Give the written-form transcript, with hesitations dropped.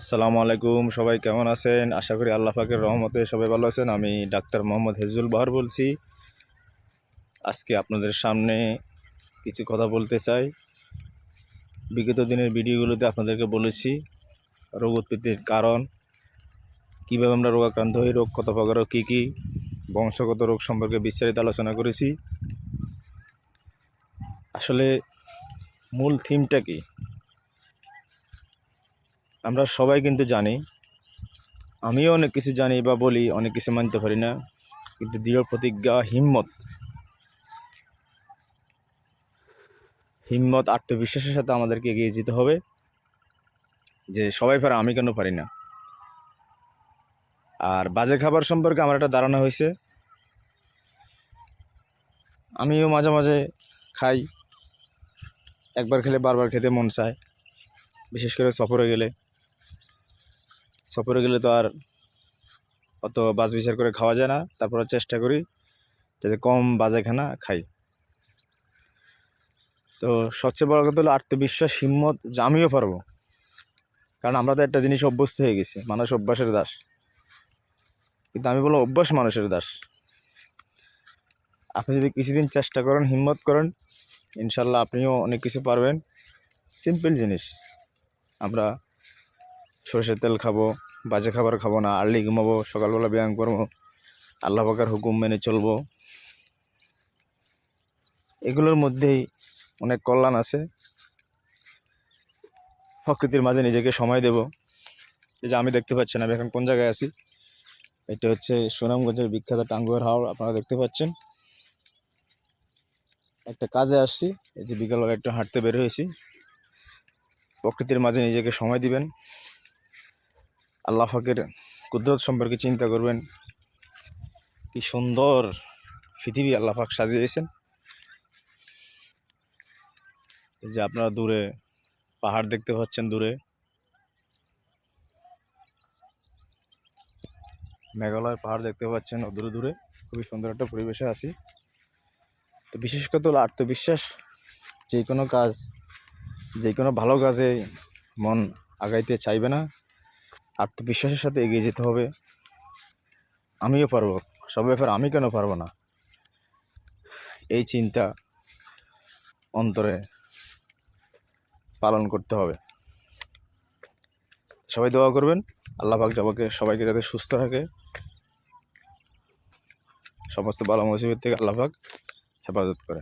আসসালামু আলাইকুম, সবাই কেমন আছেন? আশা করি আল্লাহ পাকের রহমতে সবাই ভালো আছেন। আমি ডাক্তার মোহাম্মদ হেজুল বাহার বলছি। আজকে আপনাদের সামনে কিছু কথা বলতে চাই। বিগত দিনের ভিডিওগুলোতে আপনাদেরকে বলেছি রোগ উৎপত্তির কারণ, কীভাবে আমরা রোগাক্রান্ত হই, রোগ কত প্রকার, কী কী বংশগত রোগ সম্পর্কে বিস্তারিত আলোচনা করেছি। আসলে মূল থিমটা কি আমরা সবাই কিন্তু জানি, আমিও অনেক কিছু জানি বা বলি, অনেক কিছু মানতে পারি না, কিন্তু দৃঢ় প্রতিজ্ঞা, হিম্মত আত্মবিশ্বাসের সাথে আমাদেরকে এগিয়ে যেতে হবে। যে সবাই পারে, আমি কেন পারি না। আর বাজে খাবার সম্পর্কে আমার একটা ধারণা হয়েছে, আমিও মাঝে মাঝে খাই। একবার খেলে বারবার খেতে মন চায়, বিশেষ করে সফরে গেলে তো আর অত বাজ বিচার করে খাওয়া যায় না। তারপরে চেষ্টা করি যাতে কম বাজে খানা খাই। তো সবচেয়ে বড় কথা হলো আত্মবিশ্বাস, হিম্মত যে আমিও পারবো। কারণ আমরা তো একটা জিনিস অভ্যস্ত হয়ে গেছি, মানুষ অভ্যাসের দাস। কিন্তু আমি বললাম অভ্যাস মানুষের দাস। আপনি যদি কিছুদিন চেষ্টা করেন, হিম্মত করেন, ইনশাল্লাহ আপনিও অনেক কিছু পারবেন। সিম্পল জিনিস, আমরা সরষের তেল খাবো, বাজে খাবার খাবো না, আর্লি ঘুমাবো, সকালবেলা ব্যায়াম করবো, আল্লাহ পাকের হুকুম মেনে চলবো। এগুলোর মধ্যেই অনেক কল্যাণ আছে। প্রকৃতির মাঝে নিজেকে সময় দেব। এই যে আমি দেখতে পাচ্ছেন আমি এখন কোন জায়গায় আছি, এটা হচ্ছে সুনামগঞ্জের বিখ্যাত টাঙ্গুয়ার হাওর। আপনারা দেখতে পাচ্ছেন, একটা কাজে আসছি, এই যে বিকালবেলা একটু হাঁটতে বের হয়েছি। প্রকৃতির মাঝে নিজেকে সময় দিবেন, আল্লাহ পাকের কুদরত সম্পর্কে চিন্তা করবেন। কি সুন্দর পৃথিবী আল্লাহ পাক সাজিয়েছেন। এই যে আপনারা দূরে পাহাড় দেখতে পাচ্ছেন, দূরে মেঘালয় পাহাড় দেখতে পাচ্ছেন, দূরে দূরে খুবই সুন্দর একটা পরিবেশে আছি। তো বিশেষ করে হলো আত্মবিশ্বাস। যে কোনো কাজ, যে কোনো ভালো কাজে মন আগাইতে চাইবে না, আত্মবিশ্বাসের সাথে এগিয়ে যেতে হবে। আমিও পারবো, সব ব্যাপারে আমি কেন পারবো না, এই চিন্তা অন্তরে পালন করতে হবে। সবাই দোয়া করবেন, আল্লাহ পাক সবাইকে যাতে সুস্থ রাখে, সমস্ত বালা মুসিবত থেকে আল্লাহ পাক হেফাজত করে।